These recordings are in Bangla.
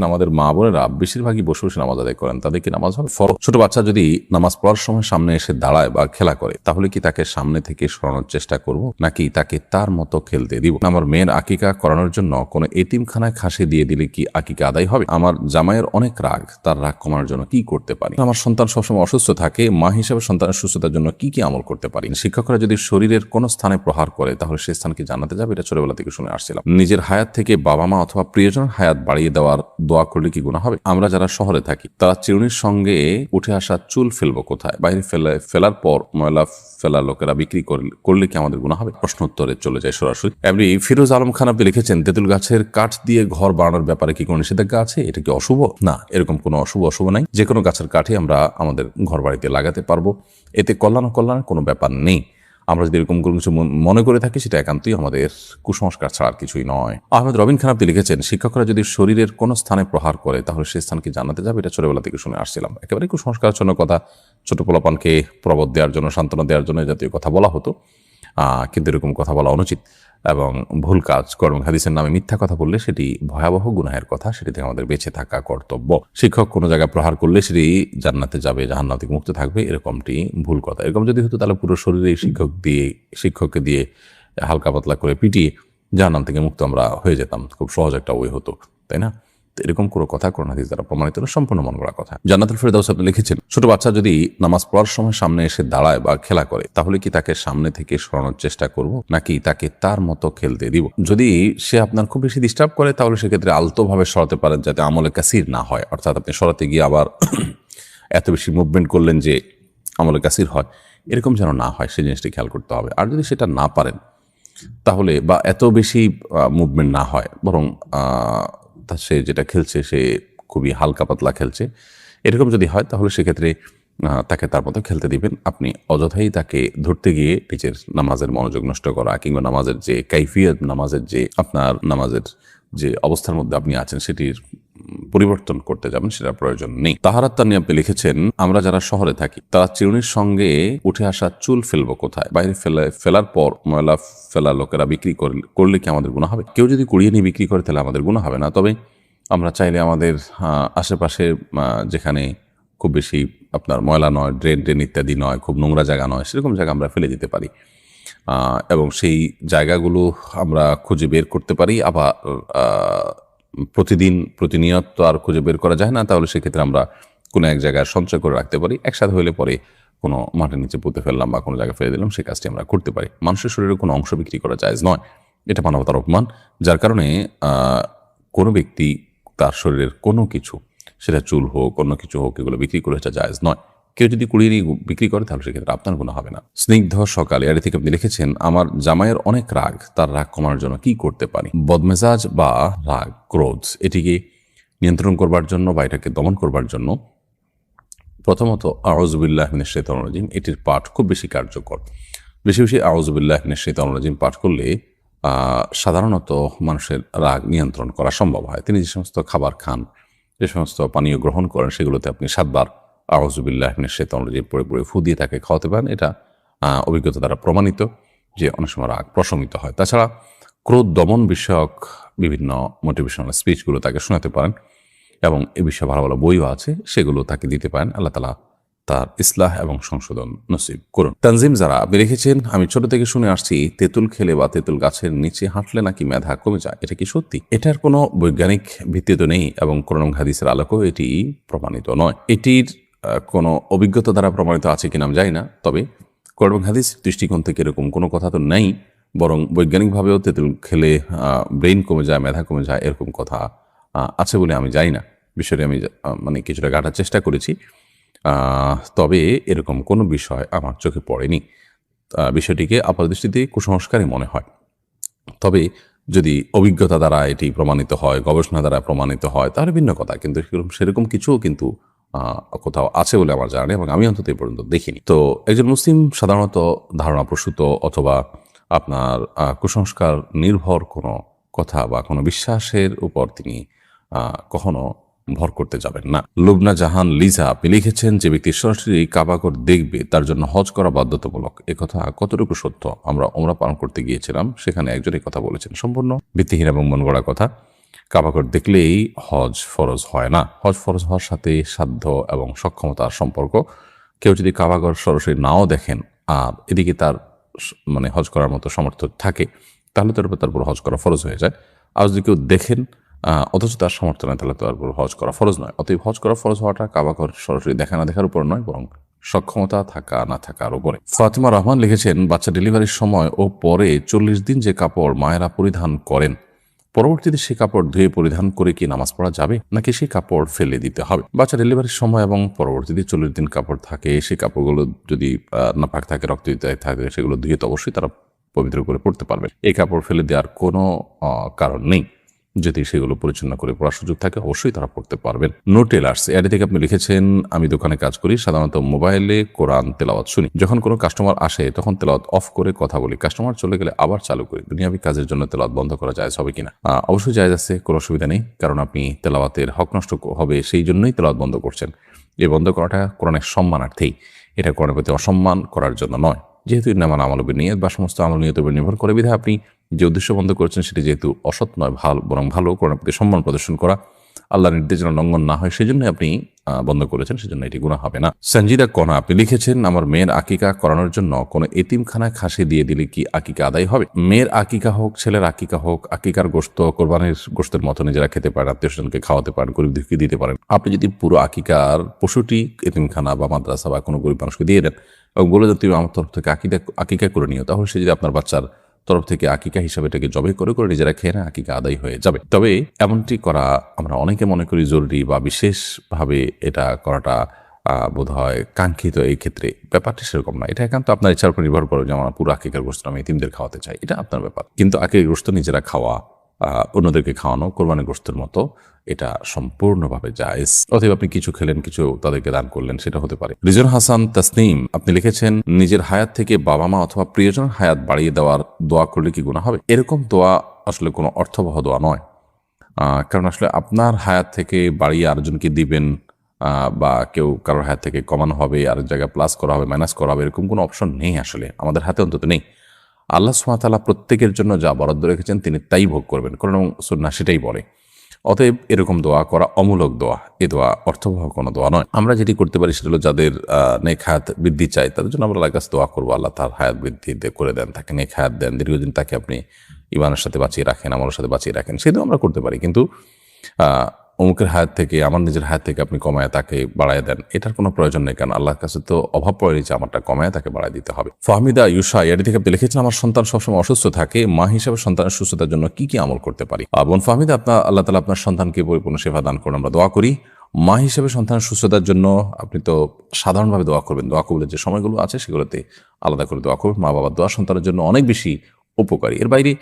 আমাদের মা বোনেরা বেশিরভাগই বসে বসে নামাজ আদায় করেন, তাদের কি নামাজ হবে? ছোট বাচ্চা যদি নামাজ পড়ার সময় সামনে এসে দাঁড়ায় বা খেলা করে, তাহলে কি তাকে সামনে থেকে সরানোর চেষ্টা করব, নাকি তাকে তার মতো খেলতে দিব? আমার মেয়ের আকিকা করানোর জন্য কোনো এতিমখানায় খাসি দিয়ে দিলে কি আকিকা আদায় হবে? আমার জামাইয়ের অনেক রাগ, তার রাগ কমানোর জন্য কি করতে পারি? আমার সন্তান সবসময় অসুস্থ থাকে, মা হিসেবে সন্তানের সুস্থতার জন্য কি কি আমল করতে পারি? শিক্ষকরা যদি শরীরের কোনো স্থানে প্রহার করে, তাহলে সেই স্থানকে জানাতে যাবে? এটা ছোটবেলা থেকে শুনে আসছিলাম। নিজের হায়াত থেকে বাবা মা অথবা প্রিয়জনের হায়াত বাড়িয়ে দেওয়ার দোয়া করলে কি গুনাহ হবে? আমরা যারা শহরে থাকি, তারা চিরুনির সঙ্গে উঠে আসা চুল ফেলবো কোথায়? বাইরে ফেলার পর ময়লা ফেলা লোকেরা বিক্রি করলে কি আমাদের গুনাহ হবে? প্রশ্ন উত্তরে চলে যায় সরাসরি। এমনি ফিরোজ আলম খান আপনি লিখেছেন, তেঁতুল গাছের কাঠ দিয়ে ঘর বানানোর ব্যাপারে কি কোনো নিষেধাজ্ঞা আছে? এটা কি অশুভ? না, এরকম কোনো অশুভ নাই। যে কোনো গাছের কাঠই আমরা আমাদের ঘর বাড়িতে লাগাতে পারবো, এতে কল্যাণ কোনো ব্যাপার নেই। আমরা যদি এরকম কোনো কিছু মনে করে থাকি, সেটা একান্তই আমাদের কুসংস্কার ছাড়া আর কিছুই নয়। আহমেদ রবিন খান আপনি লিখেছেন, শিক্ষকরা যদি শরীরের কোনো স্থানে প্রহার করে, তাহলে সেই স্থানকে জানাতে যাবে? এটা ছোটবেলা থেকে শুনে আসছিলাম। একেবারে কুসংস্কারাচ্ছন্ন কথা, ছোট পোলাপানকে প্রবোধ দেওয়ার জন্য, সান্ত্বনা দেওয়ার জন্য জাতীয় কথা বলা হতো, কিন্তু এরকম কথা বলা অনুচিত এবং ভুল কাজ। কোরআন হাদিসের নামে মিথ্যা কথা বললে সেটি ভয়াবহ গুনাহের কথা, সেটি থেকে আমাদের বেঁচে থাকা কর্তব্য। শিক্ষক কোনো জায়গায় প্রহার করলে সেটি জান্নাতে যাবে, জাহান্নাম থেকে মুক্ত থাকবে, এরকমটি ভুল কথা। এরকম যদি হতো, তাহলে পুরো শরীরে শিক্ষককে দিয়ে হালকা পাতলা করে পিটিয়ে জাহান্নাম থেকে মুক্ত আমরা হয়ে যেতাম। খুব সহজ একটা ওয়ে হতো, তাই না? এরকম কোনো কথা কোরআন হাদিস দ্বারা প্রমাণিত না, সম্পূর্ণ মন গড়া কথা। জান্নাতুল ফেরদাউস আপনি লিখেছেন, ছোট বাচ্চা যদি নামাজ পড়ার সময় সামনে এসে দাঁড়ায় বা খেলা করে, তাহলে কি তাকে সামনে থেকে সরানোর চেষ্টা করব, নাকি তাকে তার মতো খেলতে দিব? যদি সে আপনার খুব বেশি ডিস্টার্ব করে, তাহলে সেক্ষেত্রে আলতোভাবে সরাতে পারেন, যাতে আমলে কাসির না হয়। অর্থাৎ আপনি সরাতে গিয়ে আবার এত বেশি মুভমেন্ট করলেন যে আমলে কাসির হয়, এরকম যেন না হয়, সেই জিনিসটি খেয়াল করতে হবে। আর যদি সেটা না পারেন, তাহলে বা এত বেশি মুভমেন্ট না হয়, বরং সে যেটা খেলছে সে খুবই হালকা পাতলা খেলছে, এরকম যদি হয়, তাহলে সেক্ষেত্রে তাকে তার মতো খেলতে দিবেন। আপনি অযথাই তাকে ধরতে গিয়ে নিজের নামাজের মনোযোগ নষ্ট করা, কিংবা নামাজের যে কাইফিয়ত, নামাজের যে অবস্থার মধ্যে আপনি আছেন, সেটির পরিবর্তন করতে যাবেন, সেটার প্রয়োজন নেই। তাহারাত তানি আপনি লিখেছেন, আমরা যারা শহরে থাকি, তারা চিরুনির সঙ্গে উঠে আসা চুল ফেলবো কোথায়? বাইরে ফেলার পর ময়লা ফেলা লোকেরা বিক্রি করলে কি আমাদের গুনাহ হবে? কেউ যদি কুড়িয়ে নিয়ে বিক্রি করে, তাহলে আমাদের গুনাহ হবে না। তবে আমরা চাইলে আমাদের আশেপাশে যেখানে খুব বেশি আপনার ময়লা নয়, ড্রেন ইত্যাদি নয়, খুব নোংরা জায়গা নয়, সেরকম জায়গা আমরা ফেলে দিতে পারি, এবং সেই জায়গাগুলো আমরা খুঁজে বের করতে পারি। আবার প্রতিনিয়ত তো আর খুঁজে বের করা যায় না, তাহলে সেক্ষেত্রে আমরা কোনো এক জায়গায় সঞ্চয় করে রাখতে পারি। একসাথে হইলে পরে কোনো মাটির নিচে পুঁতে ফেললাম বা কোনো জায়গায় ফেলে দিলাম, সেই কাজটি আমরা করতে পারি। মানুষের শরীরে কোনো অংশ বিক্রি করা জায়েজ নয়, এটা মানবতার অপমান। যার কারণে কোনো ব্যক্তি তার শরীরের কোনো কিছু, সেটা চুল হোক, অন্য কিছু হোক, এগুলো বিক্রি করে, এটা জায়েজ নয়। কেউ যদি কুড়িয়ে নিয়ে বিক্রি করে, তাহলে সেক্ষেত্রে আপনার গুনাহ হবে না। স্নিগ্ধ সকালে এর থেকে আপনি লিখেছেন, আমার জামাইয়ের অনেক রাগ, তার রাগ কমানোর জন্য কি করতে পারি? বদমেজাজ বা রাগ, ক্রোধ, এটিকে নিয়ন্ত্রণ করবার জন্য বা এটাকে দমন করবার জন্য প্রথমত আউযু বিল্লাহি মিনাশ শাইতানির রাজিম, এটির পাঠ খুব বেশি কার্যকর। বেশি বেশি আউযু বিল্লাহি মিনাশ শাইতানির রাজিম পাঠ করলে সাধারণত মানুষের রাগ নিয়ন্ত্রণ করা সম্ভব হয়। তিনি যে সমস্ত খাবার খান, যে সমস্ত পানীয় গ্রহণ করেন, সেগুলোতে আপনি 7 বার আউযু বিল্লাহি মিনাশ শাইতানির রাজিম পড়ে ফু দিয়ে তাকে খাওয়াতে পারেন। এটা অভিজ্ঞতা দ্বারা প্রমাণিত যে অনেক সময় রাগ প্রশমিত হয়। তাছাড়া ক্রোধ দমন বিষয়ক বিভিন্ন মোটিভেশনাল স্পিচগুলো তাকে শোনাতে পারেন, এবং এ বিষয়ে ভালো ভালো বইও আছে, সেগুলো তাকে দিতে পারেন। আল্লাহ তাআলা তার ইসলাহ এবং সংশোধন নসিব করুন। তানজিম যারা আপনি লিখেছেন, আমি ছোট থেকে শুনে আসছি, তেঁতুল খেলে বা তেঁতুল গাছের নিচে হাঁটলে নাকি মেধা কমে যায়, এটা কি সত্যি? এটার কোনো বৈজ্ঞানিক ভিত্তি তো নেই, এবং কোরআন হাদিসের আলোকেও এটি প্রমাণিত নয়। এটির কোনো অভিজ্ঞতা দ্বারা প্রমাণিত আছে কিনা আমি জানি না, তবে কোরআন হাদিস দৃষ্টিকোণ থেকে এরকম কোনো কথা তো নেই। বরং বৈজ্ঞানিকভাবেও তেঁতুল খেলে ব্রেইন কমে যায়, মেধা কমে যায়, এরকম কথা আছে বলে আমি জানি না। বিষয়টি আমি মানে কিছুটা ঘাটার চেষ্টা করেছি, তবে এরকম কোনো বিষয় আমার চোখে পড়েনি। বিষয়টিকে আপাতদৃষ্টিতে কুসংস্কারই মনে হয়। তবে যদি অভিজ্ঞতা দ্বারা এটি প্রমাণিত হয়, গবেষণা দ্বারা প্রমাণিত হয়, তাহলে ভিন্ন কথা। কিন্তু সেরকম কিছুও কিন্তু কোথাও আছে বলে আমার জানা নেই, এবং আমি অন্তত এই পর্যন্ত দেখিনি। তো একজন মুসলিম সাধারণত ধারণাপ্রসূত অথবা আপনার কুসংস্কার নির্ভর কোনো কথা বা কোনো বিশ্বাসের উপর তিনি কখনো ভর করতে যাবেন না। লুবনা জাহান লিজা আপনি লিখেছেন, যে ব্যক্তি সরাসরি কাবাঘর দেখবে, তার জন্য হজ করা বাধ্যতামূলক, একথা কতটুকু সত্য? আমরা ওমরা পালন করতে গিয়েছিলাম, সেখানে একজন এই কথা বলেছেন, সম্পূর্ণ ভিত্তিহীন এবং মন গড়া কথা। কাবাঘর দেখলেই হজ ফরজ হয় না। হজ ফরজ হওয়ার সাথে সাধ্য এবং সক্ষমতার সম্পর্ক। কেউ যদি কাবাঘর সরাসরি নাও দেখেন আর এদিকে তার মানে হজ করার মতো সামর্থ্য থাকে, তাহলে তার উপর হজ করা ফরজ হয়ে যায়। আর যদি কেউ দেখেন অথচ তার সামর্থ্য নেই, তাহলে তার উপর হজ করা ফরজ নয়। অতএব হজ করা ফরজ হওয়াটা কাবাঘর সরাসরি দেখা না দেখার উপর নয়, বরং সক্ষমতা থাকা না থাকার উপরে। ফাতিমা রহমান লিখেছেন, বাচ্চা ডেলিভারির সময় ও পরে 40 দিন যে কাপড় মায়েরা পরিধান করেন, পরবর্তীতে সেই কাপড় ধুয়ে পরিধান করে কি নামাজ পড়া যাবে, নাকি সেই কাপড় ফেলে দিতে হবে? বাচ্চা ডেলিভারির সময় এবং পরবর্তীতে 40 দিন কাপড় থাকে, সেই কাপড়গুলো যদি নাপাক থাকে, রক্ত থাকে, সেগুলো ধুয়ে তো অবশ্যই তারা পবিত্র করে পড়তে পারবে। এই কাপড় ফেলে দেওয়ার কোনো কারণ নেই। যদি সেগুলো পরিচ্ছন্ন করে পড়ার সুযোগ থাকে, অবশ্যই তারা পড়তে পারবেন। নো টেলার্স এডি থেকে আপনি লিখেছেন, আমি দোকানে কাজ করি, সাধারণত মোবাইলে কোরআন তেলাওয়াত শুনি। যখন কোনো কাস্টমার আসে তখন তেলাওয়াত অফ করে কথা বলি, কাস্টমার চলে গেলে আবার চালু করি। দুনিয়াবি কাজের জন্য তেলাওয়াত বন্ধ করা জায়েজ হবে কিনা? অবশ্যই জায়েজ আছে, কোনো অসুবিধা নেই, কারণ আপনি তেলাওয়াতের হক নষ্ট হবে সেই জন্যই তেলাওয়াত বন্ধ করছেন। এই বন্ধ করাটা কোরআনের সম্মানার্থেই, এটা কোরআনের প্রতি অসম্মান করার জন্য নয়। যেহেতু নামান আমল নিয়ত বা সমস্ত আমল নিয়তের উপর নির্ভর করে, বিধায় আপনি যে উদ্দেশ্য বন্ধ করেছেন সেটি যেহেতু অসৎ নয়, বরং ভালো, কোরআনের প্রতি সম্মান প্রদর্শন করা, আল্লাহর নির্দেশ যেন লঙ্ঘন না হয়, সেজন্য আপনি বন্ধ করেছেন, সেজন্য এটি গুনাহ হবে না। সঞ্জিদা কনা আপনি লিখেছেন, আমার মেয়ের আকিকা করানোর জন্য কোনো এতিমখানায় খাসি দিয়ে দিলে কি আকিকা আদায় হবে? মেয়ের আকিকা হোক, ছেলের আকিকা হোক, আকিকার গোশত কোরবানির গোশতের মতো নিজেরা খেতে পারেন, আত্মীয় স্বজনকে খাওয়াতে পারেন, গরিব দুঃখী দিতে পারেন। আপনি যদি পুরো আকিকার পশুটি এতিমখানা বা মাদ্রাসা বা কোনো গরিব মানুষকে দিয়ে দেন এবং বলে দেন তুমি আমার তরফ থেকে আকিকা করে নিও, তাহলে সে যদি আপনার বাচ্চার তরফ থেকে আকিকা হিসাবে এটাকে জবে করে নিজেরা খেয়ে না, আকিকা আদায় হয়ে যাবে। তবে এমনটি করা আমরা অনেকে মনে করি জরুরি বা বিশেষভাবে এটা করাটা বোধ হয় কাঙ্ক্ষিত। এই ক্ষেত্রে ব্যাপারটা সেরকম না, এটা একান্ত আপনার ইচ্ছার উপর নির্ভর করে যে আমার পুরো আকিকার গোশত আমি এতিমদের খাওয়াতে চাই, এটা আপনার ব্যাপার। কিন্তু আকিকার গোশত নিজেরা খাওয়া, অন্যদেরকে খাওয়ানো কোরবানির গোশতের মতো, এটা সম্পূর্ণভাবে জায়েজ। অতএব আপনি কিছু খেলেন, কিছু তাদেরকে দান করলেন, সেটা হতে পারে। রিজন হাসান তাসনিম আপনি লিখেছেন, নিজের হায়াত থেকে বাবা মা অথবা প্রিয়জনের হায়াত বাড়িয়ে দেওয়ার দোয়া করলে কি গুনাহ হবে? এরকম দোয়া আসলে কোনো অর্থবহ দোয়া নয়, কারণ আসলে আপনার হায়াত থেকে বাড়িয়ে আরেকজনকে দিবেন বা কেউ কারোর হায়াত থেকে কমানো হবে, আরেক জায়গায় প্লাস করা হবে, মাইনাস করা হবে, এরকম কোনো অপশন নেই, আসলে আমাদের হাতে অন্তত নেই। আল্লাহ সুবহানাহু ওয়া তাআলা প্রত্যেকের জন্য যা বরাদ্দ রেখেছেন তিনি তাই ভোগ করবেন, কোরআন এবং সুন্নাহ সেটাই বলে। অতএব এরকম দোয়া করা অমূলক দোয়া, এ দোয়া অর্থবহ কোনো দোয়া নয়। আমরা যেটি করতে পারি সেটা হলো, যাদের নেক হায়াত বৃদ্ধি চাই তাদের জন্য আমরা আল্লাহর কাছে দোয়া করবো, আল্লাহ তার হায়াত বৃদ্ধি করে দেন, তাকে নেক হায়াত দেন, দীর্ঘদিন তাকে আপনি ইমানের সাথে বাঁচিয়ে রাখেন, আমলের সাথে বাঁচিয়ে রাখেন, সেটাও আমরা করতে পারি। কিন্তু অমুকের হায়াত থেকে, আমার নিজের হায়াত থেকে আপনি কমায় তাকে বাড়ায় দেন, এটার কোনো প্রয়োজন নেই, কারণ আল্লাহর কাছে তো অভাব পড়েনি যে আমারটা কমায় তাকে বাড়ায় দিতে হবে। ফাহমিদা ইউসা এটি থেকে আপনি লিখেছেন, আমার সন্তান সবসময় অসুস্থ থাকে, মা হিসাবে সন্তানের সুস্থতার জন্য কি কি আমল করতে পারি? বোন ফাহমিদা, আল্লাহ তাআলা আপনার সন্তানকে পরিপূর্ণ সেবা দান করুন, আমরা দোয়া করি। মা হিসেবে সন্তানের সুস্থতার জন্য আপনি তো সাধারণভাবে দোয়া করবেন, দোয়া কবুলের যে সময়গুলো আছে সেগুলোতে আলাদা করে দোয়া করবেন। মা বাবার দোয়া সন্তানের জন্য অনেক বেশি উপকারী। এর বাইরে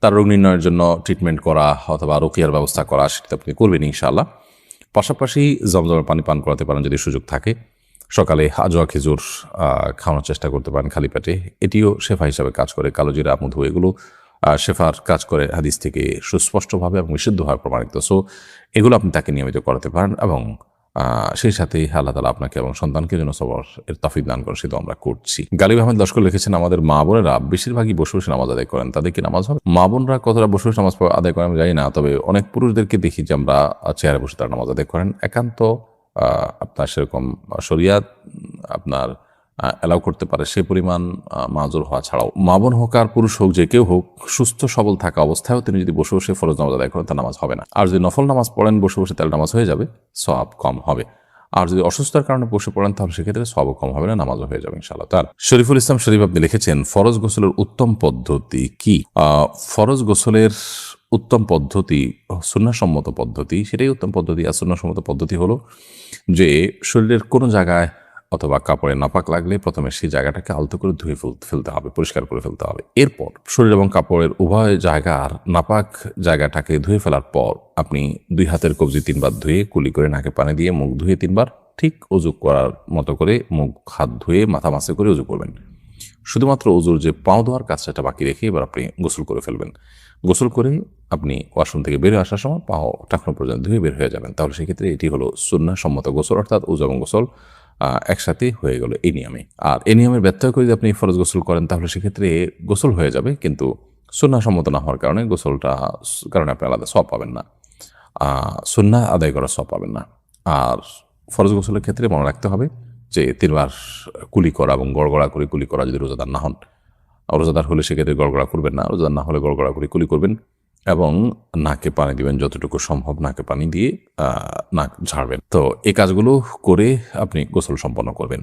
তার রোগ নির্ণয়ের জন্য ট্রিটমেন্ট করা অথবা রোকিয়ার ব্যবস্থা করা, সেটা আপনি করবেন ইনশাআল্লাহ। পাশাপাশি জমজমের পানি পান করাতে পারেন যদি সুযোগ থাকে। সকালে আজোয়া খেজুর খাওয়ানোর চেষ্টা করতে পারেন খালি পেটে, এটিও শেফা হিসাবে কাজ করে। কালোজিরা, মধু, এগুলো শেফার কাজ করে হাদিস থেকে সুস্পষ্টভাবে এবং বিশুদ্ধভাবে প্রমাণিত। সো এগুলো আপনি তাকে নিয়মিত করাতে পারেন এবং সেই সাথে আল্লাহ তাআলা আপনাকে এবং সন্তানকে যেন সবার এর তৌফিক দান করেন, সেটা আমরা করছি। গালিব আহমেদ লস্কর লিখেছেন, আমাদের মা বোনেরা বেশিরভাগই বসে বসে নামাজ আদায় করেন, তাদের কি নামাজ হবে? মা বোনরা কতটা বসে বসে নামাজ আদায় করেন আমি জানি না, তবে অনেক পুরুষদেরকে দেখি যে আমরা চেয়ারে বসে তারা নামাজ আদায় করেন। একান্ত আপনার সেরকম শরিয়াত আপনার অ্যালাউ করতে পারে সে পরিমাণ মাজুর হওয়া ছাড়াও, মা বোন হোক আর পুরুষ হোক, যে কেউ হোক, সুস্থ সবল থাকা অবস্থায়ও তিনি যদি বসে বসে ফরজ নামাজ আদায় করেন তার নামাজ হবে না। আর যদি নফল নামাজ পড়েন বসে বসে তাহলে নামাজ হয়ে যাবে, সওয়াব কম হবে। আর যদি অসুস্থতার কারণে বসে পড়েন তাহলে সেক্ষেত্রে সওয়াবও কম হবে না, নামাজও হয়ে যাবে ইনশাআল্লাহ। তার শরীফুল ইসলাম শরীফ আপনি লিখেছেন, ফরজ গোসলের উত্তম পদ্ধতি কি? ফরজ গোসলের উত্তম পদ্ধতি, সুন্নাহসম্মত পদ্ধতি, সেটাই উত্তম পদ্ধতি। আর সুন্নাহসম্মত পদ্ধতি হলো যে শরীরের কোনো জায়গায় অথবা কাপড়ে নাপাক লাগলে প্রথমে সেই জায়গাটাকে আলতো করে ধুয়ে ফেলতে হবে, পরিষ্কার করে ফেলতে হবে। এরপর শরীর এবং কাপড়ের উভয় জায়গার নাপাক জায়গাটাকে ধুয়ে ফেলার পর আপনি 2 হাতের কবজি 3 বার ধুয়ে কুলি করে নাকে পানি দিয়ে মুখ ধুয়ে 3 বার ঠিক উজু করার মতো করে মুখ হাত ধুয়ে মাথা মাসে করে উজু করবেন। শুধুমাত্র উজুর যে পাও ধোয়ার কাজটা বাকি রেখে এবার আপনি গোসল করে ফেলবেন। গোসল করে আপনি ওয়াশরুম থেকে বের হয়ে আসার সময় পাও টাকনো পর্যন্ত ধুয়ে বের হয়ে যাবেন। তাহলে সেক্ষেত্রে এটি হলো সুন্নাহসম্মত গোসল, অর্থাৎ উজু এবং গোসল একসাথে হয়ে গেল এই নিয়মে। আর এই নিয়মের ব্যত্যয় করে যদি আপনি ফরজ গোসল করেন তাহলে সেক্ষেত্রে গোসল হয়ে যাবে, কিন্তু সুন্নাহসম্মত না হওয়ার কারণে গোসলটা কারণে আপনি আলাদা সওয়াব পাবেন না। সুন্নাহ আদায় করার সওয়াব পাবেন না। আর ফরজ গোসলের ক্ষেত্রে মনে রাখতে হবে যে 3 বার কুলি করা এবং গড়গড়া করে কুলি করা যদি রোজাদার না হন। রোজাদার হলে সেক্ষেত্রে গড়গড়া করবেন না, রোজাদার না হলে গড়গড়া করে কুলি করবেন এবং নাকে পানি দিবেন, যতটুকু সম্ভব নাকে পানি দিয়ে নাক ঝাড়বেন। তো এই কাজগুলো করে আপনি গোসল সম্পন্ন করবেন।